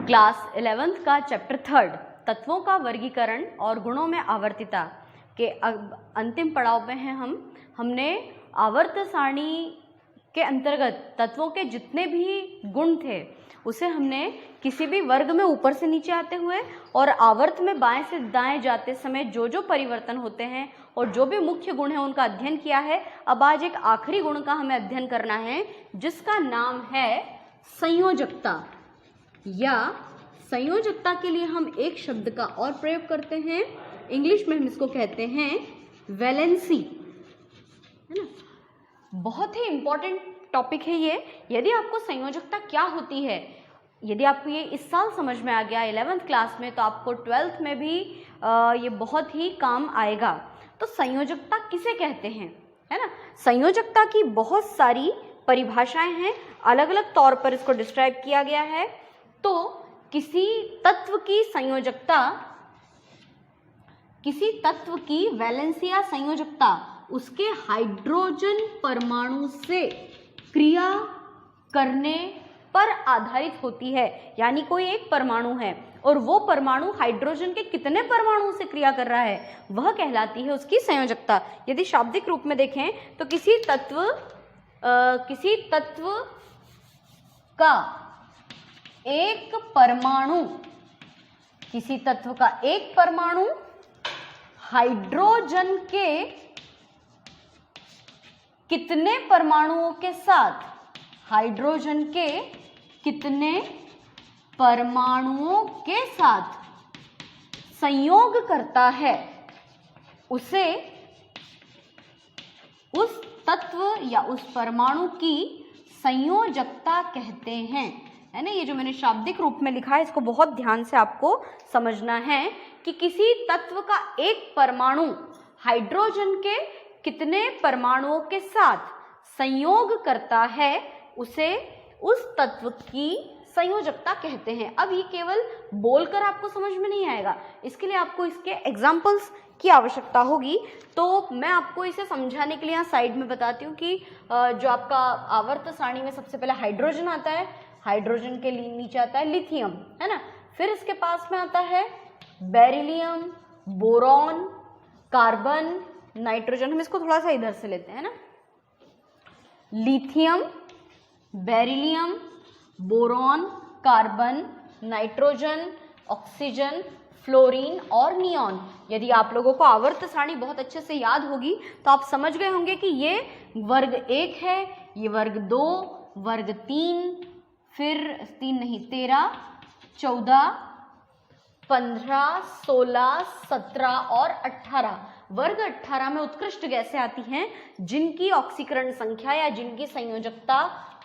Class 11th का chapter 3 तत्वों का वर्गीकरण और गुणों में आवर्तिता के अंतिम पड़ाव पे हैं हमने आवर्त सारणी के अंतर्गत तत्वों के जितने भी गुण थे उसे हमने किसी भी वर्ग में ऊपर से नीचे आते हुए और आवर्त में बाएं से दाएं जाते समय जो जो परिवर्तन होते हैं और जो भी मुख्य गुण है उनका अध्ययन किया है। अब आज एक आखिरी गुण का हमें अध्ययन करना है जिसका नाम है संयोजकता। या संयोजकता के लिए हम एक शब्द का और प्रयोग करते हैं, इंग्लिश में हम इसको कहते हैं वैलेंसी, है ना। बहुत ही इंपॉर्टेंट टॉपिक है ये। यदि आपको संयोजकता क्या होती है, यदि आपको ये इस साल समझ में आ गया 11th क्लास में, तो आपको 12th में भी ये बहुत ही काम आएगा। तो संयोजकता किसे कहते हैं, है ना। संयोजकता की बहुत सारी परिभाषाएं हैं, अलग अलग तौर पर इसको डिस्क्राइब किया गया है। तो किसी तत्व की संयोजकता, किसी तत्व की वैलेंसी या संयोजकता उसके हाइड्रोजन परमाणु से क्रिया करने पर आधारित होती है। यानी कोई एक परमाणु है और वो परमाणु हाइड्रोजन के कितने परमाणु से क्रिया कर रहा है, वह कहलाती है उसकी संयोजकता। यदि शाब्दिक रूप में देखें तो किसी तत्व का एक परमाणु, किसी तत्व का एक परमाणु हाइड्रोजन के कितने परमाणुओं के साथ, हाइड्रोजन के कितने परमाणुओं के साथ संयोग करता है, उसे उस तत्व या उस परमाणु की संयोजकता कहते हैं, है ना। ये जो मैंने शाब्दिक रूप में लिखा है इसको बहुत ध्यान से आपको समझना है कि किसी तत्व का एक परमाणु हाइड्रोजन के कितने परमाणुओं के साथ संयोग करता है, उसे उस तत्व की संयोजकता कहते हैं। अब ये केवल बोलकर आपको समझ में नहीं आएगा, इसके लिए आपको इसके एग्जाम्पल्स की आवश्यकता होगी। तो मैं आपको इसे समझाने के लिए यहाँ साइड में बताती हूँ कि जो आपका आवर्त सारणी में सबसे पहले हाइड्रोजन आता है, हाइड्रोजन के नीचे आता है लिथियम, है ना। फिर इसके पास में आता है बेरिलियम, बोरॉन, कार्बन, नाइट्रोजन। हम इसको थोड़ा सा इधर से लेते हैं ना, lithium, beryllium, boron, carbon, nitrogen, oxygen, fluorine और नियॉन। यदि आप लोगों को आवर्त सारणी बहुत अच्छे से याद होगी तो आप समझ गए होंगे कि ये वर्ग 1 है, ये वर्ग 2, वर्ग 3, फिर 3 नहीं 13, 14, 15, 16, 17 और 18। वर्ग 18 में उत्कृष्ट गैसें आती हैं जिनकी ऑक्सीकरण संख्या या जिनकी संयोजकता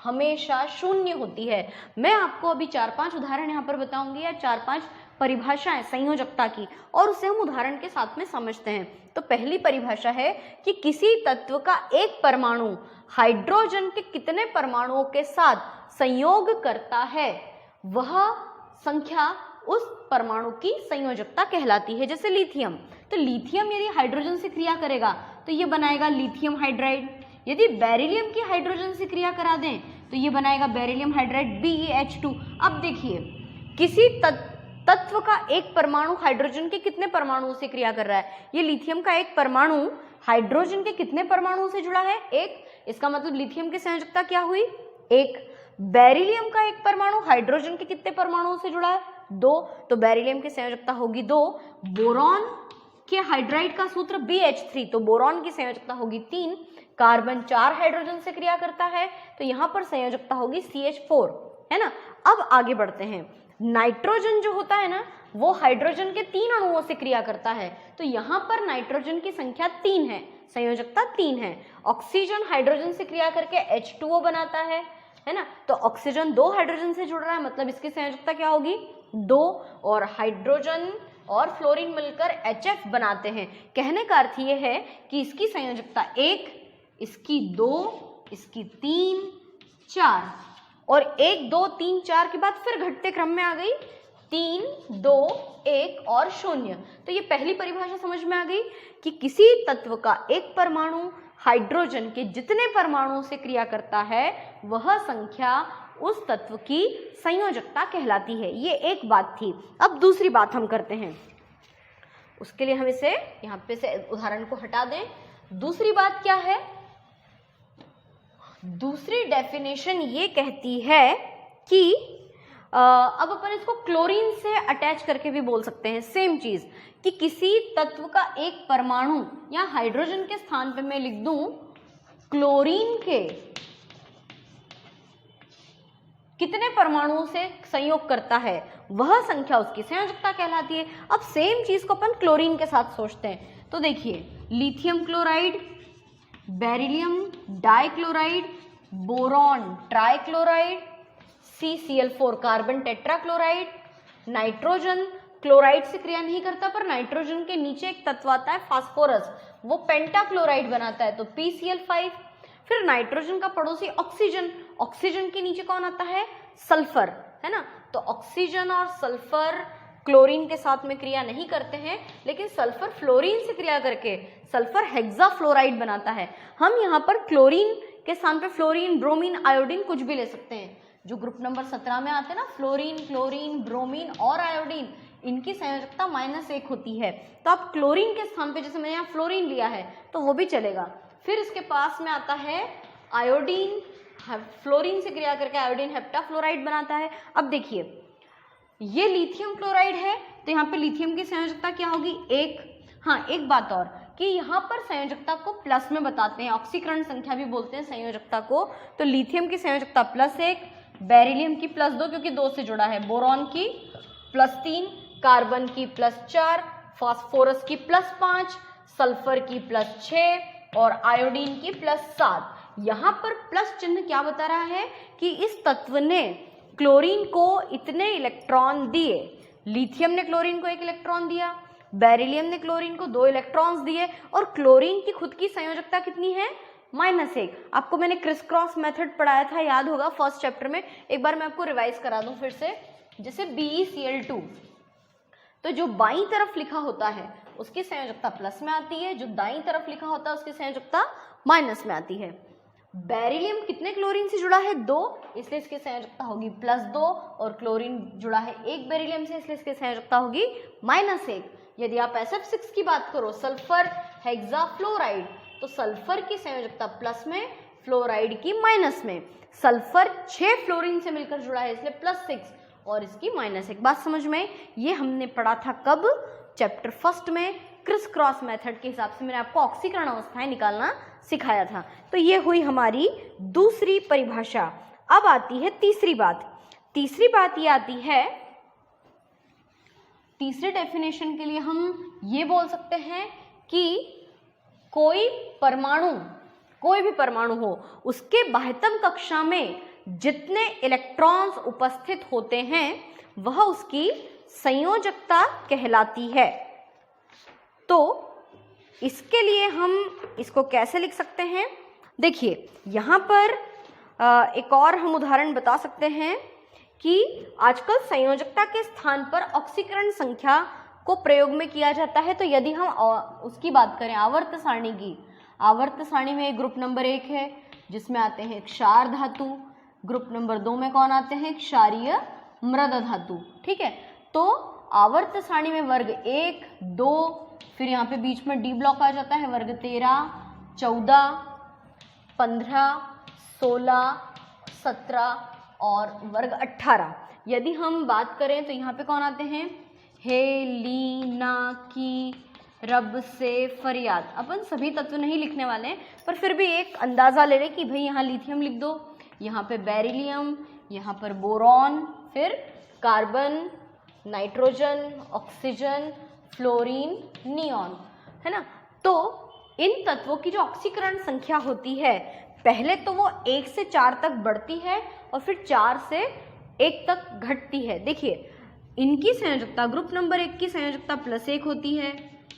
हमेशा 0 होती है। मैं आपको अभी 4-5 उदाहरण यहाँ पर बताऊंगी या 4-5 परिभाषाएं संयोजकता की, और उसे हम उदाहरण के साथ में समझते हैं। तो पहली परिभाषा है कि किसी तत्व का एक परमाणु हाइड्रोजन के कितने परमाणुओं के साथ संयोग करता है, वह संख्या उस परमाणु की संयोजकता कहलाती है। जैसे लिथियम, तो लिथियम यदि हाइड्रोजन से क्रिया करेगा तो ये बनाएगा लिथियम हाइड्राइड। यदि बेरिलियम की हाइड्रोजन से क्रिया करा दें तो ये बनाएगा बेरिलियम हाइड्राइड BeH2। अब देखिए, किसी तत्व का एक परमाणु हाइड्रोजन के कितने परमाणुओं से क्रिया कर रहा है। ये लिथियम का एक परमाणु हाइड्रोजन के कितने परमाणुओं से जुड़ा है, 1। इसका मतलब लिथियम की संयोजकता क्या हुई, 1। बेरिलियम का एक परमाणु हाइड्रोजन के कितने परमाणुओं से जुड़ा है, 2। तो बेरिलियम की संयोजकता होगी 2। बोरॉन के हाइड्राइड का सूत्र BH3, तो बोरॉन की संयोजकता होगी 3। कार्बन 4 हाइड्रोजन से क्रिया करता है तो यहाँ पर संयोजकता होगी CH4, है ना। अब आगे बढ़ते हैं। नाइट्रोजन जो होता है ना, वो हाइड्रोजन के 3 अणुओं से क्रिया करता है, तो यहाँ पर नाइट्रोजन की संख्या 3 है, संयोजकता 3 है। ऑक्सीजन हाइड्रोजन से क्रिया करके H2O बनाता है ना। तो ऑक्सीजन 2 हाइड्रोजन से जुड़ रहा है, मतलब इसकी संयोजकता क्या होगी, 2। और हाइड्रोजन और फ्लोरीन मिलकर HF बनाते हैं। कहने का अर्थ ये है कि इसकी संयोजकता 1, इसकी 2, इसकी 3, 4, और 1, 2, 3, 4 के बाद फिर घटते क्रम में आ गई 3, 2, 1 और 0। तो ये पहली परिभाषा समझ में आ गई कि किसी तत्व का एक परमाणु हाइड्रोजन के जितने परमाणुओं से क्रिया करता है, वह संख्या उस तत्व की संयोजकता कहलाती है। ये एक बात थी। अब दूसरी बात हम करते हैं, उसके लिए हम इसे यहाँ पे से उदाहरण को हटा दें। दूसरी बात क्या है? दूसरी डेफिनेशन ये कहती है कि अब अपन इसको क्लोरीन से अटैच करके भी बोल सकते हैं, सेम चीज, कि किसी तत्व का एक परमाणु या हाइड्रोजन के स्थान पे मैं लिख दूं क्लोरीन के कितने परमाणुओं से संयोग करता है, वह संख्या उसकी संयोजकता कहलाती है। अब सेम चीज को अपन क्लोरीन के साथ सोचते हैं, तो देखिए lithium chloride, beryllium dichloride, boron trichloride, CCl4 carbon tetrachloride, nitrogen chloride से क्रिया नहीं करता पर नाइट्रोजन के नीचे एक तत्व आता है फास्फोरस, वो पेंटाक्लोराइड बनाता है तो PCl5। फिर नाइट्रोजन का पड़ोसी ऑक्सीजन, ऑक्सीजन के नीचे कौन आता है? सल्फर, है ना। तो ऑक्सीजन और सल्फर क्लोरीन के साथ में क्रिया नहीं करते हैं, लेकिन सल्फर फ्लोरीन से क्रिया करके सल्फर हेक्साफ्लोराइड बनाता है। हम यहाँ पर क्लोरीन के स्थान पे फ्लोरीन, ब्रोमीन, आयोडीन कुछ भी ले सकते हैं। जो ग्रुप नंबर 17 में आते हैं ना, फ्लोरीन, क्लोरीन, ब्रोमीन और आयोडीन, इनकी संयोजकता -1 होती है। तो आप क्लोरीन के स्थान पे, जैसे मैंने यहाँ फ्लोरीन लिया है तो वो भी चलेगा। फिर इसके पास में आता है आयोडीन, फ्लोरीन से क्रिया करके आयोडीन हेप्टाफ्लोराइड बनाता है। अब देखिए ये लिथियम क्लोराइड है, तो यहाँ पे लिथियम की संयोजकता क्या होगी? 1। हाँ, एक बात और कि यहाँ पर संयोजकता को प्लस में बताते हैं, ऑक्सीकरण संख्या भी बोलते हैं संयोजकता को। तो लिथियम की संयोजकता +1, बेरिलियम की +2 क्योंकि 2 से जुड़ा है, बोरॉन की +3, कार्बन की +4, फास्फोरस की +5, सल्फर की +6 और आयोडीन की +7। यहाँ पर प्लस चिन्ह क्या बता रहा है कि इस तत्व ने क्लोरीन को इतने इलेक्ट्रॉन दिए। लिथियम ने क्लोरीन को 1 इलेक्ट्रॉन दिया, बेरिलियम ने क्लोरीन को 2 इलेक्ट्रॉन्स दिए और क्लोरीन की खुद की संयोजकता कितनी है? -1। आपको मैंने क्रिस क्रॉस मेथड पढ़ाया था, याद होगा फर्स्ट चैप्टर में। एक बार मैं आपको रिवाइज करा दूं फिर से। जैसे BeCl2, तो जो बाईं तरफ लिखा होता है उसकी संयोजकता प्लस में आती है, जो दाईं तरफ लिखा होता है उसकी संयोजकता माइनस में आती है। बेरिलियम कितने क्लोरीन से जुड़ा है? 2, इसलिए इसकी संयोजकता होगी +2 और क्लोरीन जुड़ा है 1 बेरिलियम से, इसलिए इसकी संयोजकता होगी -1। यदि आप SF6 की बात करो, सल्फर हेक्साफ्लोराइड, तो सल्फर की संयोजकता प्लस में, फ्लोराइड की माइनस में। सल्फर 6 फ्लोरीन से मिलकर जुड़ा है इसलिए +6 और इसकी -1। बात समझ में? ये हमने पढ़ा था कब? चैप्टर 1 में क्रिस क्रॉस मेथड के हिसाब से मैंने आपको ऑक्सीकरण अवस्थाएं निकालना सिखाया था। तो ये हुई हमारी दूसरी परिभाषा। अब आती है तीसरी बात। तीसरी बात ये आती है, तीसरे डेफिनेशन के लिए हम ये बोल सकते हैं कि कोई भी परमाणु हो, उसके बाह्यतम कक्षा में जितने इलेक्ट्रॉन्स उपस्थित होते हैं वह उसकी संयोजकता कहलाती है। तो इसके लिए हम इसको कैसे लिख सकते हैं? देखिए यहाँ पर एक और हम उदाहरण बता सकते हैं कि आजकल संयोजकता के स्थान पर ऑक्सीकरण संख्या को प्रयोग में किया जाता है। तो यदि हम उसकी बात करें आवर्त सारणी की, आवर्त सारणी में ग्रुप नंबर 1 है जिसमें आते हैं क्षार धातु, ग्रुप नंबर 2 में कौन आते हैं? क्षारीय मृद धातु। ठीक है, तो आवर्त सारणी में वर्ग 1, 2, फिर यहाँ पे बीच में डी ब्लॉक आ जाता है, वर्ग 13, 14, 15, 16, 17 और वर्ग 18। यदि हम बात करें तो यहाँ पे कौन आते हैं? हे, ली, ना, की, रब से फरियाद। अपन सभी तत्व नहीं लिखने वाले हैं, पर फिर भी एक अंदाजा ले लें कि भाई यहाँ लिथियम लिख दो, यहाँ पे बेरिलियम, यहाँ पर बोरॉन, फिर carbon, nitrogen, oxygen, fluorine, neon, है ना। तो इन तत्वों की जो ऑक्सीकरण संख्या होती है, पहले तो वो 1 से 4 तक बढ़ती है और फिर 4 से 1 तक घटती है। देखिए इनकी संयोजकता, ग्रुप नंबर 1 की संयोजकता +1 होती है,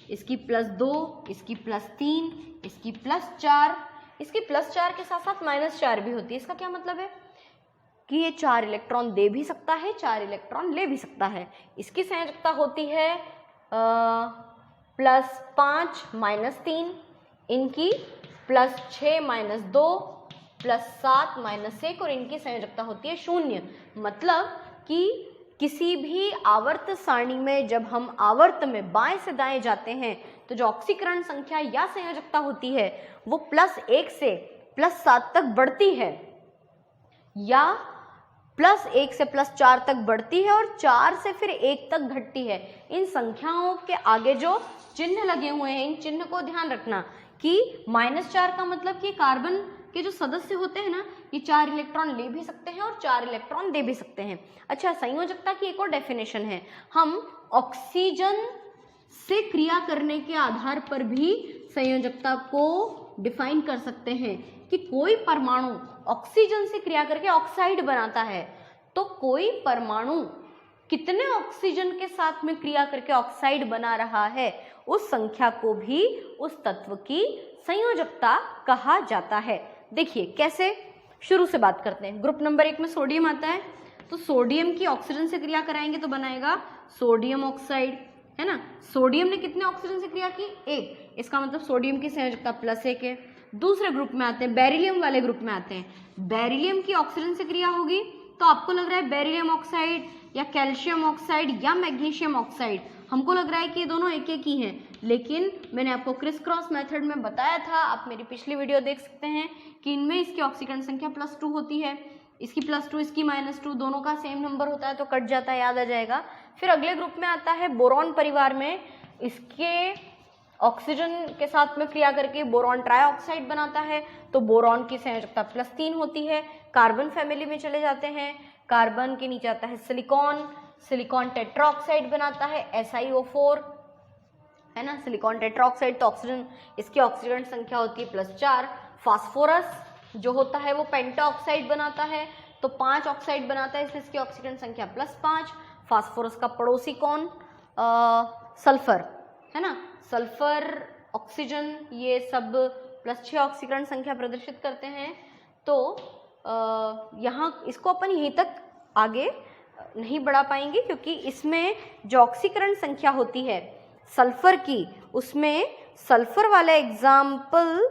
इसकी +2, इसकी +3, इसकी +4, इसकी +4 के साथ साथ -4 भी होती है। इसका क्या मतलब है कि ये 4 इलेक्ट्रॉन दे भी सकता है, 4 इलेक्ट्रॉन ले भी सकता है। इसकी संयोजकता होती है +5 -3, इनकी +6 -2, +7 -1 और इनकी संयोजकता होती है 0। मतलब कि किसी भी आवर्त सारणी में जब हम आवर्त में बाएं से दाएं जाते हैं तो जो ऑक्सीकरण संख्या या संयोजकता होती है वो +1 से +7 तक बढ़ती है या +1 से +4 तक बढ़ती है और 4 से फिर 1 तक घटती है। इन संख्याओं के आगे जो चिन्ह लगे हुए हैं, इन चिन्ह को ध्यान रखना कि -4 का मतलब कि कार्बन के जो सदस्य होते हैं ना, ये 4 इलेक्ट्रॉन ले भी सकते हैं और 4 इलेक्ट्रॉन दे भी सकते हैं। अच्छा, संयोजकता की एक और डेफिनेशन है, हम ऑक्सीजन से क्रिया करने के आधार पर भी संयोजकता को डिफाइन कर सकते हैं कि कोई परमाणु ऑक्सीजन से क्रिया करके ऑक्साइड बनाता है तो कोई परमाणु कितने ऑक्सीजन के साथ में क्रिया करके ऑक्साइड बना रहा है, उस संख्या को भी उस तत्व की संयोजकता कहा जाता है। देखिए कैसे, शुरू से बात करते हैं। ग्रुप नंबर 1 में सोडियम आता है, तो सोडियम की ऑक्सीजन से क्रिया कराएंगे तो बनाएगा सोडियम ऑक्साइड, है ना। सोडियम ने कितने ऑक्सीजन से क्रिया की? 1, इसका मतलब सोडियम की संयोजकता +1 है। दूसरे ग्रुप में आते हैं, बेरिलियम वाले ग्रुप में आते हैं। बेरिलियम की ऑक्सीजन से क्रिया होगी तो आपको लग रहा है बेरिलियम ऑक्साइड या कैल्शियम ऑक्साइड या मैग्नीशियम ऑक्साइड, हमको लग रहा है कि ये दोनों एक एक ही हैं, लेकिन मैंने आपको क्रिस क्रॉस मेथड में बताया था, आप मेरी पिछली वीडियो देख सकते हैं कि इनमें इसकी ऑक्सीकरण संख्या +2 होती है, इसकी +2 इसकी -2, दोनों का सेम नंबर होता है तो कट जाता है, याद आ जाएगा। फिर अगले ग्रुप में आता है बोरॉन परिवार में, इसके ऑक्सीजन के साथ में क्रिया करके बोरॉन ट्राइऑक्साइड बनाता है तो बोरॉन की संयोजकता +3 होती है। कार्बन फैमिली में चले जाते हैं, कार्बन के नीचे आता है सिलिकॉन, सिलिकॉन टेट्राऑक्साइड बनाता है SiO4, है ना। सिलिकॉन टेट्राऑक्साइड तो ऑक्सीजन, इसकी ऑक्सीकरण संख्या होती है +4। फास्फोरस जो होता है वो पेंटा ऑक्साइड बनाता है तो 5 ऑक्साइड बनाता है, इसलिए इसकी ऑक्सीकरण संख्या +5। फास्फोरस का पड़ोसी कौन? सल्फर, है ना। सल्फर, ऑक्सीजन, ये सब +6 ऑक्सीकरण संख्या प्रदर्शित करते हैं। तो यहाँ इसको अपन यहीं तक आगे नहीं बढ़ा पाएंगे क्योंकि इसमें जो ऑक्सीकरण संख्या होती है सल्फर की, उसमें सल्फर वाला एग्जाम्पल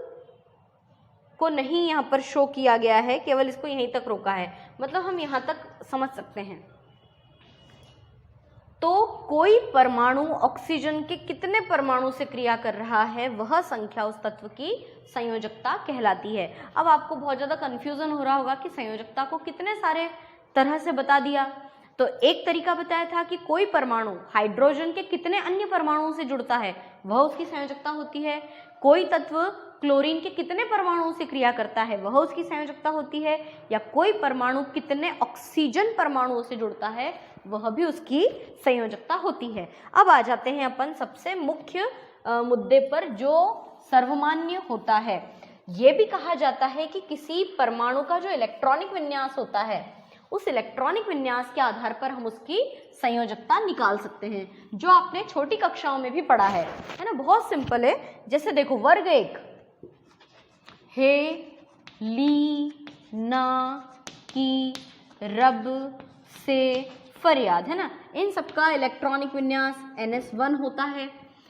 को नहीं यहाँ पर शो किया गया है, केवल इसको यहीं तक रोका है, मतलब हम यहाँ तक समझ सकते हैं। तो कोई परमाणु ऑक्सीजन के कितने परमाणु से क्रिया कर रहा है, वह संख्या उस तत्व की संयोजकता कहलाती है। अब आपको बहुत ज़्यादा कन्फ्यूजन हो रहा होगा कि संयोजकता को कितने सारे तरह से बता दिया। तो एक तरीका बताया था कि कोई परमाणु हाइड्रोजन के कितने अन्य परमाणुओं से जुड़ता है, वह उसकी संयोजकता होती है। कोई तत्व क्लोरीन के कितने परमाणुओं से क्रिया करता है, वह उसकी संयोजकता होती है। या कोई परमाणु कितने ऑक्सीजन परमाणुओं से जुड़ता है, वह भी उसकी संयोजकता होती है। अब आ जाते हैं अपन सबसे मुख्य मुद्दे पर जो सर्वमान्य होता है। ये भी कहा जाता है कि किसी परमाणु का जो इलेक्ट्रॉनिक विन्यास होता है, उस इलेक्ट्रॉनिक विन्यास के आधार पर हम उसकी संयोजकता निकाल सकते हैं, जो आपने छोटी कक्षाओं में भी पढ़ा है ना। बहुत सिंपल है। जैसे देखो वर्ग 1, हे, ली, ना, की, रब, से, फरियाद, है ना। इन सबका इलेक्ट्रॉनिक विन्यास NS1 होता है,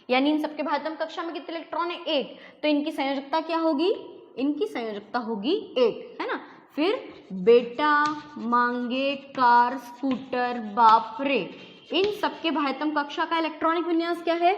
यानी इन सबके भाजतम कक्षा में कितने इलेक्ट्रॉन है? 1। तो इनकी संयोजकता क्या होगी? इनकी संयोजकता होगी 1, है ना। फिर बेटा, मांगे, कार, स्कूटर, बाप रे, इन सबके भाजतम कक्षा का इलेक्ट्रॉनिक विन्यास क्या है?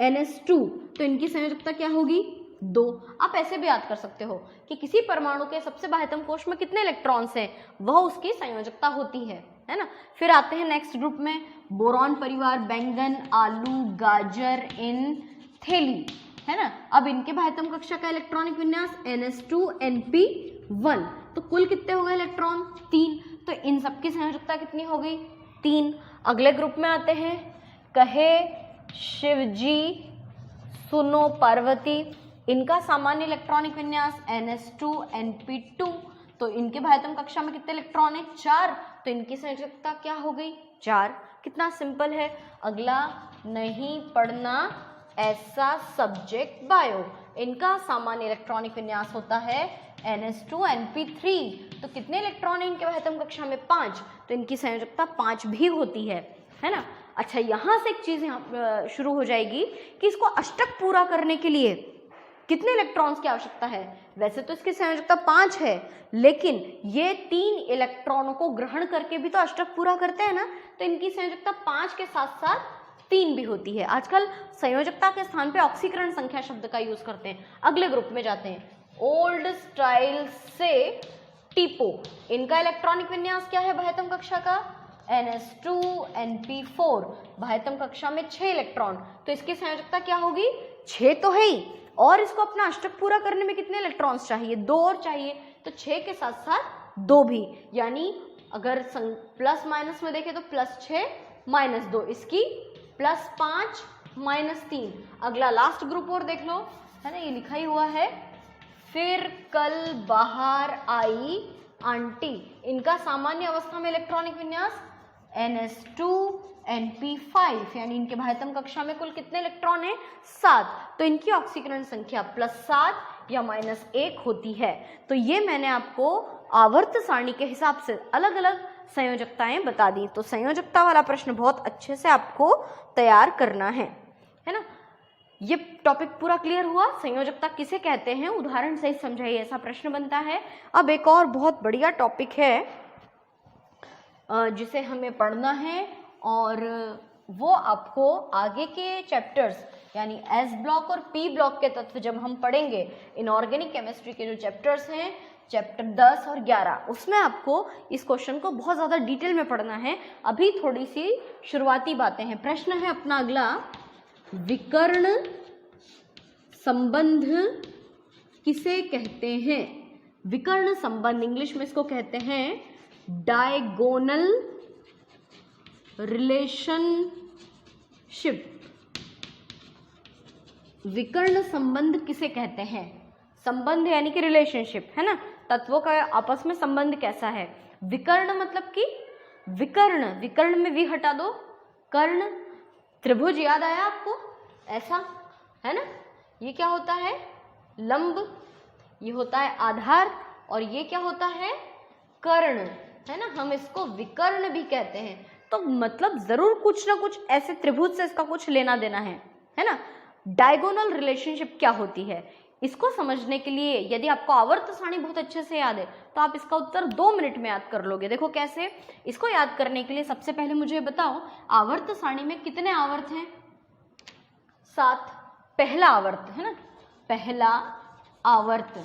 NS2। तो इनकी संयोजकता क्या होगी? 2। आप ऐसे भी याद कर सकते हो कि किसी परमाणु के सबसे बाह्यतम कोश में कितने इलेक्ट्रॉन्स हैं, वह उसकी संयोजकता होती है ना। फिर आते हैं नेक्स्ट ग्रुप में, बोरॉन परिवार, बैंगन, आलू, गाजर, इन, थैली, है ना। अब इनके बाह्यतम कक्षा का इलेक्ट्रॉनिक विन्यास NS2 NP1। तो कुल कितने हो गए इलेक्ट्रॉन? 3। तो इन सबकी संयोजकता कितनी हो गई? 3। अगले ग्रुप में आते हैं, कहे शिवजी, सुनो पार्वती, इनका सामान्य इलेक्ट्रॉनिक विन्यास NS2 NP2। तो इनके बाह्यतम कक्षा में कितने इलेक्ट्रॉन है? 4। तो इनकी संयोजकता क्या हो गई? 4। कितना सिंपल है। अगला, नहीं पढ़ना ऐसा सब्जेक्ट बायो, इनका सामान्य इलेक्ट्रॉनिक विन्यास होता है NS2 NP3। तो कितने इलेक्ट्रॉन है इनके बाह्यतम कक्षा में? 5। तो इनकी संयोजकता 5 भी होती है ना। अच्छा, यहाँ से एक चीज यहाँ शुरू हो जाएगी कि इसको अष्टक पूरा करने के लिए कितने इलेक्ट्रॉन्स की आवश्यकता है? वैसे तो इसकी संयोजकता 5 है, लेकिन ये 3 इलेक्ट्रॉनों को ग्रहण करके भी तो अष्टक पूरा करते हैं ना, तो इनकी संयोजकता 5 के साथ साथ 3 भी होती है। आजकल संयोजकता के स्थान पे ऑक्सीकरण संख्या शब्द का यूज करते हैं। अगले ग्रुप में जाते हैं, ओल्ड स्टाइल से टीपो। इनका इलेक्ट्रॉनिक विन्यास क्या है बाह्यतम कक्षा का? NS2 NP4। बाह्यतम कक्षा में 6 इलेक्ट्रॉन, तो इसकी संयोजकता क्या होगी? 6 तो है ही, और इसको अपना अष्टक पूरा करने में कितने इलेक्ट्रॉन्स चाहिए? 2 और चाहिए, तो 6 के साथ साथ 2 भी, यानी अगर प्लस माइनस में देखें तो +6 -2, इसकी +5 -3। अगला लास्ट ग्रुप और देख लो, है ना, ये लिखा ही हुआ है, फिर कल बाहर आई आंटी। इनका सामान्य अवस्था में इलेक्ट्रॉनिक विन्यास NS2 NP5, यानी इनके बाह्यतम कक्षा में कुल कितने इलेक्ट्रॉन हैं? 7। तो इनकी ऑक्सीकरण संख्या +7 या -1 होती है। तो ये मैंने आपको आवर्त सारणी के हिसाब से अलग अलग संयोजकताएं बता दी। तो संयोजकता वाला प्रश्न बहुत अच्छे से आपको तैयार करना है ना। ये टॉपिक पूरा क्लियर हुआ? संयोजकता किसे कहते हैं, उदाहरण सहित समझाइए, ऐसा प्रश्न बनता है। अब एक और बहुत बढ़िया टॉपिक है जिसे हमें पढ़ना है, और वो आपको आगे के चैप्टर्स यानी एस ब्लॉक और पी ब्लॉक के तत्व जब हम पढ़ेंगे, इनऑर्गेनिक केमिस्ट्री के जो चैप्टर्स हैं, चैप्टर 10 और 11, उसमें आपको इस क्वेश्चन को बहुत ज़्यादा डिटेल में पढ़ना है। अभी थोड़ी सी शुरुआती बातें हैं। प्रश्न है अपना अगला, विकर्ण संबंध किसे कहते हैं? विकर्ण संबंध, इंग्लिश में इसको कहते हैं डायगोनल रिलेशनशिप। विकर्ण संबंध किसे कहते हैं? संबंध यानी कि रिलेशनशिप, है ना, तत्वों का आपस में संबंध कैसा है। विकर्ण मतलब कि विकर्ण, विकर्ण में वी हटा दो, कर्ण, त्रिभुज याद आया आपको? ऐसा, है ना। ये क्या होता है? लंब, ये होता है आधार, और ये क्या होता है? कर्ण, है ना। हम इसको विकर्ण भी कहते हैं। तो मतलब जरूर कुछ ना कुछ ऐसे त्रिभुज से इसका कुछ लेना देना है ना। डायगोनल रिलेशनशिप क्या होती है, इसको समझने के लिए यदि आपको आवर्त सारणी बहुत अच्छे से याद है तो आप इसका उत्तर 2 मिनट में याद कर लोगे। देखो कैसे। इसको याद करने के लिए सबसे पहले मुझे बताओ, आवर्त सारणी में कितने आवर्त हैं? 7। पहला आवर्त, है ना, पहला आवर्त,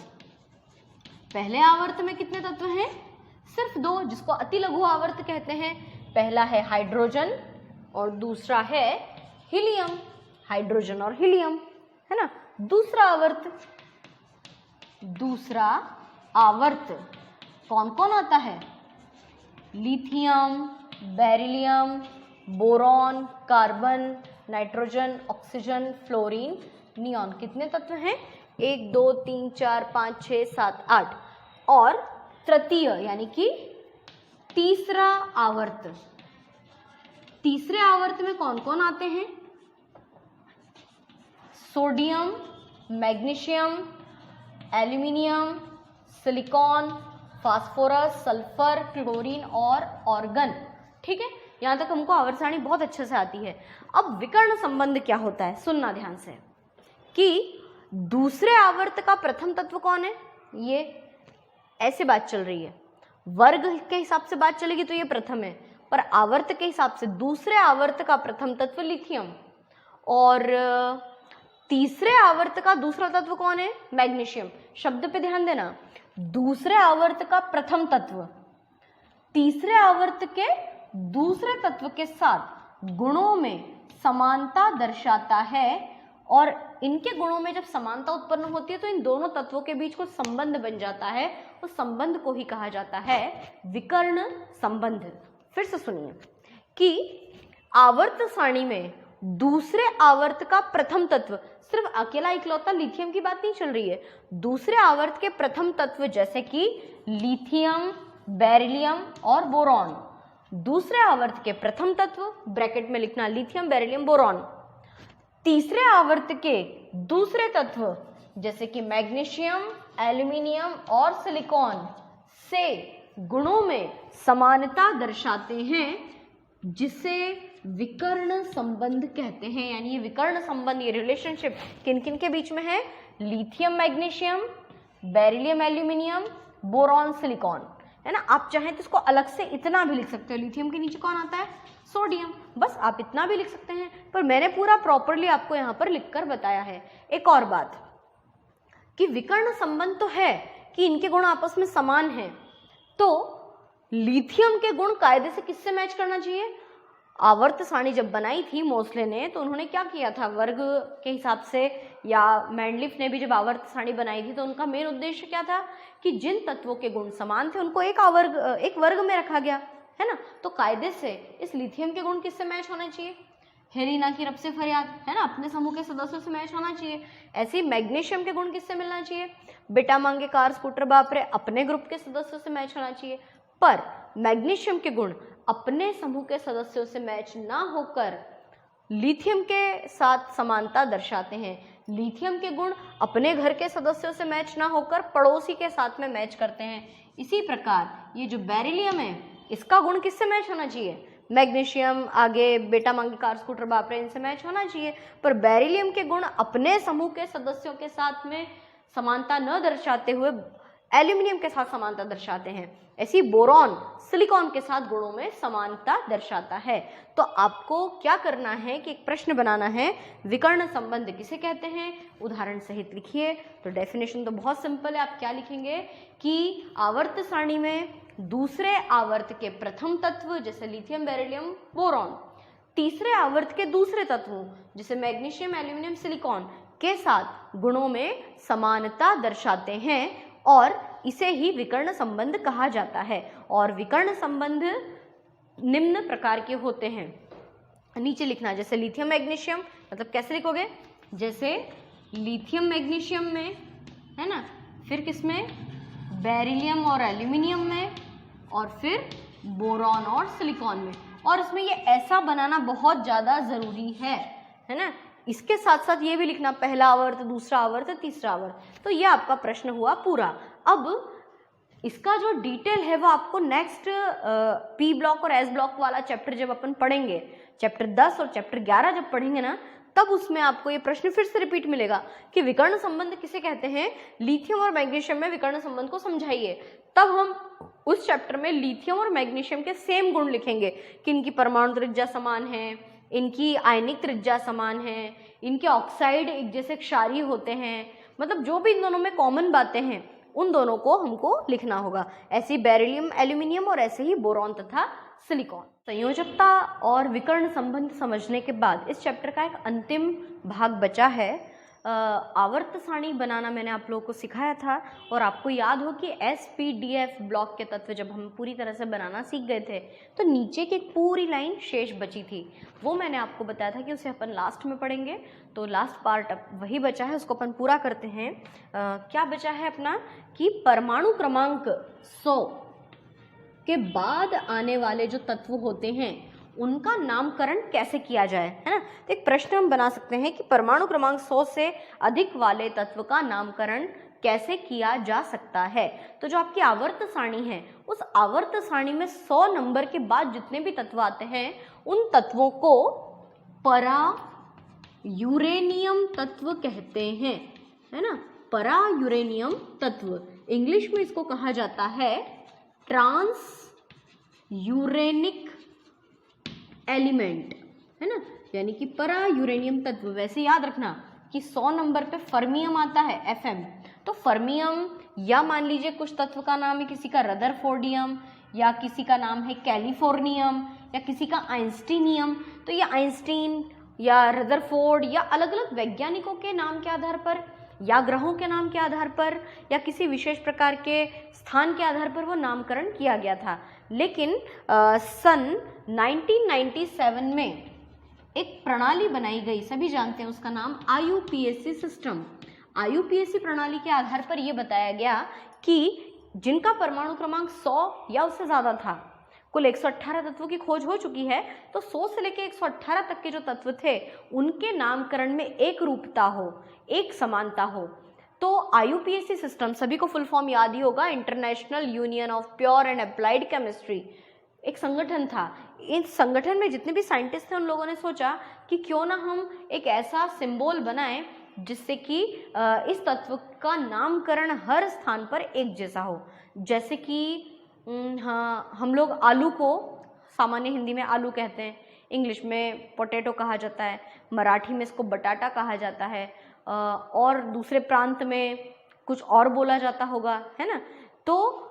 पहले आवर्त में कितने तत्व हैं? सिर्फ 2, जिसको अति लघु आवर्त कहते हैं। पहला है हाइड्रोजन और दूसरा है हीलियम, हाइड्रोजन और हीलियम, है ना। दूसरा आवर्त कौन कौन आता है? Lithium, beryllium, boron, carbon, nitrogen, oxygen, fluorine, neon. कितने तत्व हैं? 1 2 3 4 5 6 7 8। और तृतीय यानी कि तीसरा आवर्त, तीसरे आवर्त में कौन कौन आते हैं? Sodium, magnesium, aluminium, silicon, phosphorus, sulphur, chlorine और ऑर्गन। ठीक है, यहां तक हमको आवर्त सारणी बहुत अच्छे से आती है। अब विकर्ण संबंध क्या होता है, सुनना ध्यान से, कि दूसरे आवर्त का प्रथम तत्व कौन है? ये ऐसे बात चल रही है, वर्ग के हिसाब से बात चलेगी तो ये प्रथम है, पर आवर्त के हिसाब से दूसरे आवर्त का प्रथम तत्व लिथियम, और तीसरे आवर्त का दूसरा तत्व कौन है? मैग्नीशियम। शब्द पे ध्यान देना, दूसरे आवर्त का प्रथम तत्व तीसरे आवर्त के दूसरे तत्व के साथ गुणों में समानता दर्शाता है, और इनके गुणों में जब समानता उत्पन्न होती है तो इन दोनों तत्वों के बीच कुछ संबंध बन जाता है, उस संबंध को ही कहा जाता है विकर्ण संबंध। फिर से सुनिए कि आवर्त सारणी में दूसरे आवर्त का प्रथम तत्व, सिर्फ अकेला इकलौता लिथियम की बात नहीं चल रही है, दूसरे आवर्त के प्रथम तत्व जैसे कि लिथियम, बेरिलियम और बोरॉन। दूसरे आवर्त के प्रथम तत्व, ब्रैकेट में लिखना लिथियम, बेरिलियम, बोरॉन। तीसरे आवर्त के दूसरे तत्व जैसे कि मैग्नीशियम, एल्यूमिनियम और सिलिकॉन से गुणों में समानता दर्शाते हैं, जिसे विकर्ण संबंध कहते हैं। यानी ये विकर्ण संबंध, ये रिलेशनशिप किन किन के बीच में है? Lithium magnesium, beryllium aluminium, boron silicon, है ना। आप चाहें तो इसको अलग से इतना भी लिख सकते हो, लिथियम के नीचे कौन आता है, सोडियम, बस आप इतना भी लिख सकते हैं, पर मैंने पूरा प्रॉपरली आपको यहाँ पर लिखकर बताया है। एक और बात कि विकर्ण संबंध तो है कि इनके गुण आपस में समान हैं, तो लिथियम के गुण कायदे से किससे मैच करना चाहिए। आवर्त सारणी जब बनाई थी मोसले ने तो उन्होंने क्या किया था, वर्ग के हिसाब से, या मैंडलिफ ने भी जब आवर्त सारणी बनाई थी तो उनका मेन उद्देश्य क्या था कि जिन तत्वों के गुण समान थे उनको एक वर्ग में रखा गया, है ना। तो कायदे से इस लिथियम के गुण किससे मैच होने चाहिए, हेलिना की रब से फरियाद, है ना, अपने समूह के सदस्यों से मैच होना चाहिए। ऐसे ही मैग्नीशियम के गुण किससे मिलना चाहिए, बेटा मांगे कार स्कूटर बापरे, अपने ग्रुप के सदस्यों से मैच होना चाहिए। पर मैग्नीशियम के गुण अपने समूह के सदस्यों से मैच ना होकर लिथियम के साथ समानता दर्शाते हैं। लिथियम के गुण अपने घर के सदस्यों से मैच ना होकर पड़ोसी के साथ में मैच करते हैं। इसी प्रकार ये जो बेरिलियम है इसका गुण किससे मैच होना चाहिए, मैग्नीशियम, आगे बेटा मांगे कार स्कूटर बापरे, इनसे मैच होना चाहिए। पर बेरिलियम के गुण अपने समूह के सदस्यों के साथ में समानता न दर्शाते हुए एल्यूमिनियम के साथ समानता दर्शाते हैं। ऐसी बोरॉन सिलिकॉन के साथ गुणों में समानता दर्शाता है। तो आपको क्या करना है कि एक प्रश्न बनाना है, विकर्ण संबंध किसे कहते हैं, उदाहरण सहित लिखिए। तो डेफिनेशन तो बहुत सिंपल है, आप क्या लिखेंगे कि आवर्त सारणी में दूसरे आवर्त के प्रथम तत्व जैसे लिथियम, बेरिलियम, बोरॉन, तीसरे आवर्त के दूसरे तत्वों जैसे मैग्नीशियम, एल्यूमिनियम, सिलिकॉन के साथ गुणों में समानता दर्शाते हैं और इसे ही विकर्ण संबंध कहा जाता है। और विकर्ण संबंध निम्न प्रकार के होते हैं, नीचे लिखना, जैसे लिथियम मैग्नीशियम, मतलब कैसे लिखोगे, जैसे लिथियम मैग्नीशियम में, है ना, फिर किसमें, बेरिलियम और एल्यूमिनियम में, और फिर बोरॉन और सिलिकॉन में। और इसमें ये ऐसा बनाना बहुत ज़्यादा ज़रूरी है ना। इसके साथ साथ ये भी लिखना, पहला आवर्त, दूसरा आवर्त, तीसरा आवर्त। तो ये आपका प्रश्न हुआ पूरा। अब इसका जो डिटेल है वो आपको नेक्स्ट पी ब्लॉक और एस ब्लॉक वाला चैप्टर जब अपन पढ़ेंगे, चैप्टर 10 और चैप्टर 11 जब पढ़ेंगे ना, तब उसमें आपको ये प्रश्न फिर से रिपीट मिलेगा कि विकर्ण संबंध किसे कहते हैं, लिथियम और मैग्नीशियम में विकर्ण संबंध को समझाइए। तब हम उस चैप्टर में लिथियम और मैग्नीशियम के सेम गुण लिखेंगे कि इनकी परमाणु त्रिज्या समान है, इनकी आयनिक त्रिज्या समान है, इनके ऑक्साइड एक जैसे क्षारीय होते हैं, मतलब जो भी इन दोनों में कॉमन बातें हैं उन दोनों को हमको लिखना होगा। ऐसे ही बेरिलियम, एल्यूमिनियम और ऐसे ही बोरॉन तथा सिलिकॉन। संयोजकता और विकर्ण संबंध समझने के बाद इस चैप्टर का एक अंतिम भाग बचा है। आवर्त सारणी बनाना मैंने आप लोगों को सिखाया था और आपको याद हो कि SPDF ब्लॉक के तत्व जब हम पूरी तरह से बनाना सीख गए थे तो नीचे की एक पूरी लाइन शेष बची थी, वो मैंने आपको बताया था कि उसे अपन लास्ट में पढ़ेंगे। तो लास्ट पार्ट अब वही बचा है, उसको अपन पूरा करते हैं। क्या बचा है अपना कि परमाणु क्रमांक 100 के बाद आने वाले जो तत्व होते हैं उनका नामकरण कैसे किया जाए, है ना। तो एक प्रश्न हम बना सकते हैं कि परमाणु क्रमांक 100 से अधिक वाले तत्व का नामकरण कैसे किया जा सकता है। तो जो आपकी आवर्त सारणी है उस आवर्त सारणी में 100 नंबर के बाद जितने भी तत्व आते हैं उन तत्वों को परा यूरेनियम तत्व कहते हैं, है ना। परा यूरेनियम तत्व, इंग्लिश में इसको कहा जाता है ट्रांस यूरेनिक एलिमेंट, है ना, यानी कि परा यूरेनियम तत्व। वैसे याद रखना कि 100 नंबर पे फर्मियम आता है, FM। तो फर्मियम, या मान लीजिए कुछ तत्व का नाम है किसी का रदरफोर्डियम, या किसी का नाम है कैलिफोर्नियम, या किसी का आइंस्टीनियम। तो ये आइंस्टीन या रदरफोर्ड या अलग अलग वैज्ञानिकों के नाम के आधार पर या ग्रहों के नाम के आधार पर या किसी विशेष प्रकार के स्थान के आधार पर वो नामकरण किया गया था। लेकिन सन 1997 में एक प्रणाली बनाई गई, सभी जानते हैं उसका नाम IUPAC सिस्टम। IUPAC प्रणाली के आधार पर यह बताया गया कि जिनका परमाणु क्रमांक 100 या उससे ज़्यादा था, कुल 118 तत्वों की खोज हो चुकी है, तो 100 से लेकर 118 तक के जो तत्व थे उनके नामकरण में एक रूपता हो, एक समानता हो। तो IUPAC सिस्टम, सभी को फुल फॉर्म याद ही होगा, international union of pure and applied chemistry, एक संगठन था। इस संगठन में जितने भी साइंटिस्ट थे उन लोगों ने सोचा कि क्यों ना हम एक ऐसा सिंबल बनाएं जिससे कि इस तत्व का नामकरण हर स्थान पर एक जैसा हो। जैसे कि हाँ, हम लोग आलू को सामान्य हिंदी में आलू कहते हैं, इंग्लिश में पोटैटो कहा जाता है, मराठी में इसको बटाटा कहा जाता है, और दूसरे प्रांत में कुछ और बोला जाता होगा, है ना। तो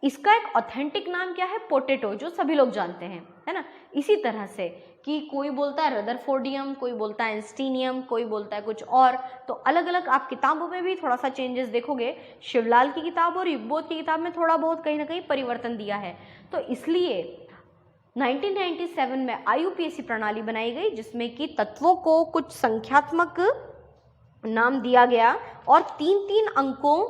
इसका एक ऑथेंटिक नाम क्या है? पोटैटो, जो सभी लोग जानते हैं, है ना। इसी तरह से कि कोई बोलता है रदरफोर्डियम, कोई बोलता है एंस्टीनियम, कोई बोलता है कुछ और। तो अलग अलग आप किताबों में भी थोड़ा सा चेंजेस देखोगे। शिवलाल की किताब और युगबोध की किताब में थोड़ा बहुत कहीं ना कहीं परिवर्तन दिया है। तो इसलिए 1997 में IUPAC प्रणाली बनाई गई, जिसमें कि तत्वों को कुछ संख्यात्मक नाम दिया गया और 3-3 अंकों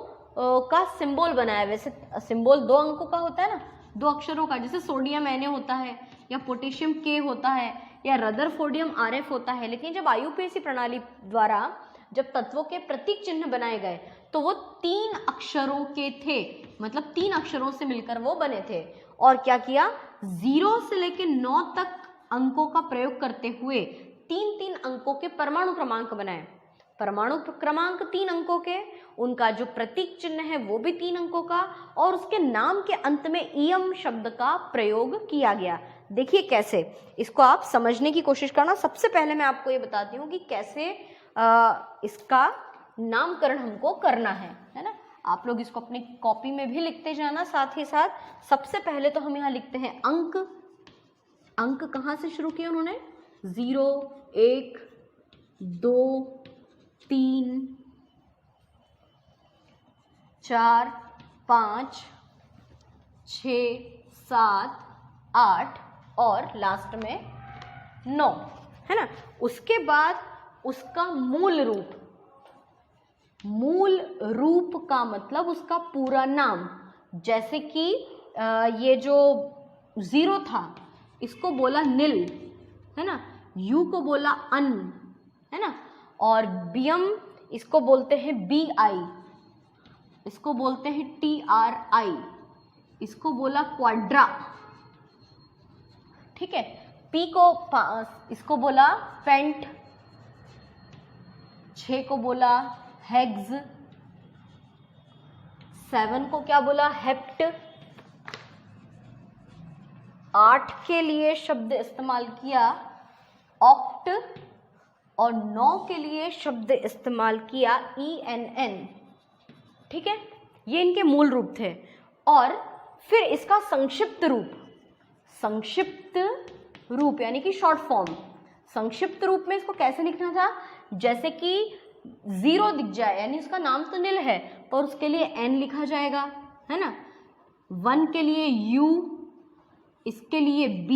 का सिंबल बनाया। वैसे सिंबल 2 अंकों का होता है ना, 2 अक्षरों का, जैसे सोडियम Na होता है या पोटेशियम K होता है या रदरफोर्डियम RF होता है। लेकिन जब IUPAC प्रणाली द्वारा जब तत्वों के प्रतीक चिन्ह बनाए गए तो वो 3 अक्षरों के थे, मतलब 3 अक्षरों से मिलकर वो बने थे। और क्या किया, 0 से लेकर 9 तक अंकों का प्रयोग करते हुए 3-3 अंकों के परमाणु क्रमांक बनाए। परमाणु क्रमांक 3 अंकों के, उनका जो प्रतीक चिन्ह है वो भी 3 अंकों का, और उसके नाम के अंत में इयम शब्द का प्रयोग किया गया। देखिए कैसे, इसको आप समझने की कोशिश करना। सबसे पहले मैं आपको ये बताती हूँ कि कैसे इसका नामकरण हमको करना है ना। आप लोग इसको अपनी कॉपी में भी लिखते जाना साथ ही साथ। सबसे पहले तो हम यहाँ लिखते हैं अंक। अंक कहाँ से शुरू किए उन्होंने? 0, 1, 2, 3, 4, 5, 6, 7, 8 और लास्ट में 9, है ना। उसके बाद उसका मूल रूप, मूल रूप का मतलब उसका पूरा नाम। जैसे कि ये जो 0 था इसको बोला नील, है ना। यू को बोला अन, है ना। और बियम इसको बोलते हैं BI, इसको बोलते हैं TRI, इसको बोला क्वाड्रा, ठीक है। P को इसको बोला पेंट, 6 को बोला हेक्स, 7 को क्या बोला? हेप्ट। 8 के लिए शब्द इस्तेमाल किया ऑक्ट, और 9 के लिए शब्द इस्तेमाल किया ENN, ठीक है। ये इनके मूल रूप थे। और फिर इसका संक्षिप्त रूप, संक्षिप्त रूप यानी कि शॉर्ट फॉर्म। संक्षिप्त रूप में इसको कैसे लिखना था? जैसे कि 0 दिख जाए, यानी उसका नाम तो नील है पर उसके लिए N लिखा जाएगा, है ना। 1 के लिए U, इसके लिए B,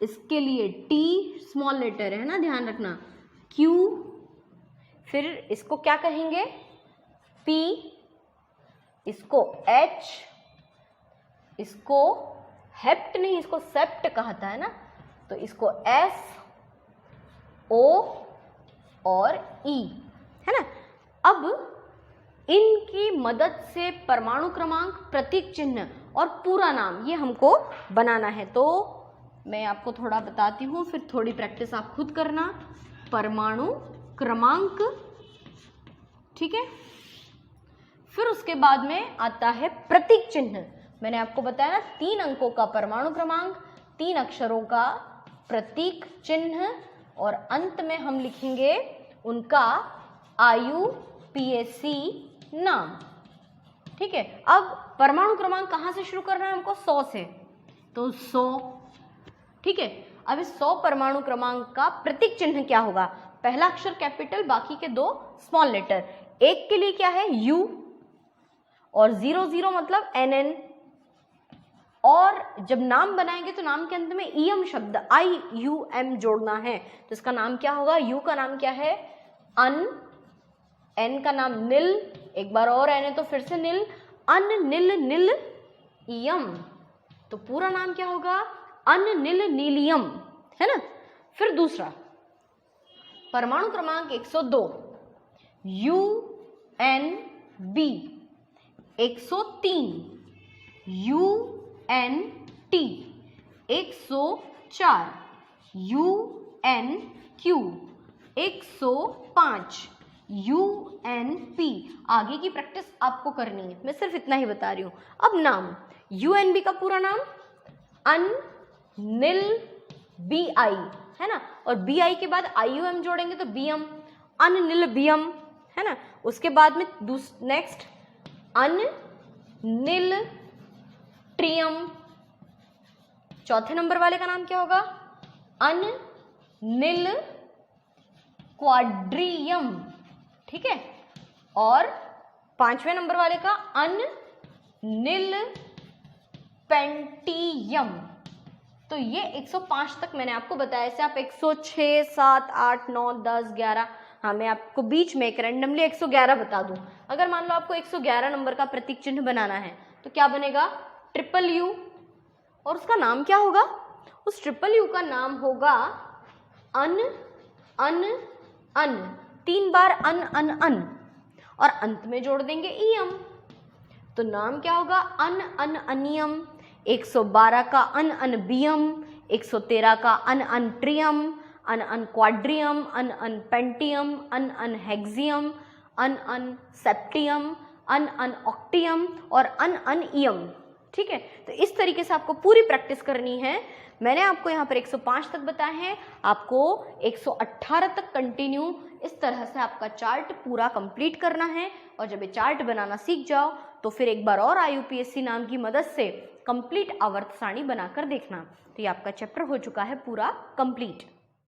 इसके लिए T, स्मॉल लेटर है ना, ध्यान रखना, Q, फिर इसको क्या कहेंगे? P, इसको H, इसको हेप्ट नहीं, इसको सेप्ट कहता है ना, तो इसको S, O और E, है ना। अब इनकी मदद से परमाणु क्रमांक, प्रतीक चिन्ह और पूरा नाम ये हमको बनाना है। तो मैं आपको थोड़ा बताती हूँ, फिर थोड़ी प्रैक्टिस आप खुद करना। परमाणु क्रमांक, ठीक है। फिर उसके बाद में आता है प्रतीक चिन्ह। मैंने आपको बताया ना, 3 अंकों का परमाणु क्रमांक, 3 अक्षरों का प्रतीक चिन्ह, और अंत में हम लिखेंगे उनका IUPAC नाम, ठीक है। अब परमाणु क्रमांक कहाँ से शुरू करना है हमको? 100 से, तो 100, ठीक है। अब इस 100 परमाणु क्रमांक का प्रतीक चिन्ह क्या होगा? पहला अक्षर कैपिटल, बाकी के 2 स्मॉल लेटर। 1 के लिए क्या है? U, और 00 मतलब NN। और जब नाम बनाएंगे तो नाम के अंत में EM शब्द IUM जोड़ना है, तो इसका नाम क्या होगा? U का नाम क्या है? अन, N का नाम नील, एक बार और N है तो फिर से नील, अन नील नील इयम, तो पूरा नाम क्या होगा? अन नील नीलियम, है ना। फिर दूसरा परमाणु क्रमांक 102, UNB, 103 UNT, 104 UNQ, 105 UNP। आगे की प्रैक्टिस आपको करनी है, मैं सिर्फ इतना ही बता रही हूं। अब नाम UNB का पूरा नाम अनिल BI है ना, और BI के बाद IUM जोड़ेंगे तो BM, अनिल BM है ना। उसके बाद में नेक्स्ट अनिल ट्रियम। चौथे नंबर वाले का नाम क्या होगा? अनिल क्वाड्रियम, ठीक है। और पांचवें नंबर वाले का अनिल पेंटियम। तो ये 105 तक मैंने आपको बताया। ऐसे आप 106, 7, 8, 9, 10, 11, हाँ मैं आपको बीच में एक रैंडमली 111 बता दूं। अगर मान लो आपको 111 नंबर का प्रतीक चिन्ह बनाना है तो क्या बनेगा? Triple U. और उसका नाम क्या होगा? उस ट्रिपल यू का नाम होगा अन अन अन, 3 बार अन अन अन, और अंत में जोड़ देंगे ईयम। तो नाम क्या होगा? अन अन अनियम। 112 का अन अन बियम, 113 का अन अन ट्रियम, अन अन क्वाड्रियम, अन अन पेंटियम, अन अन हेक्सियम, अन अन सेप्टियम, अन अन ऑक्टियम और अन अन ईयम, ठीक है। तो इस तरीके से आपको पूरी प्रैक्टिस करनी है। मैंने आपको यहाँ पर 105 तक बताए हैं, आपको 118 तक कंटिन्यू इस तरह से आपका चार्ट पूरा कंप्लीट करना है। और जब ये चार्ट बनाना सीख जाओ तो फिर एक बार और IUPAC नाम की मदद से कंप्लीट आवर्त सारणी बनाकर देखना। तो ये आपका चैप्टर हो चुका है पूरा कंप्लीट।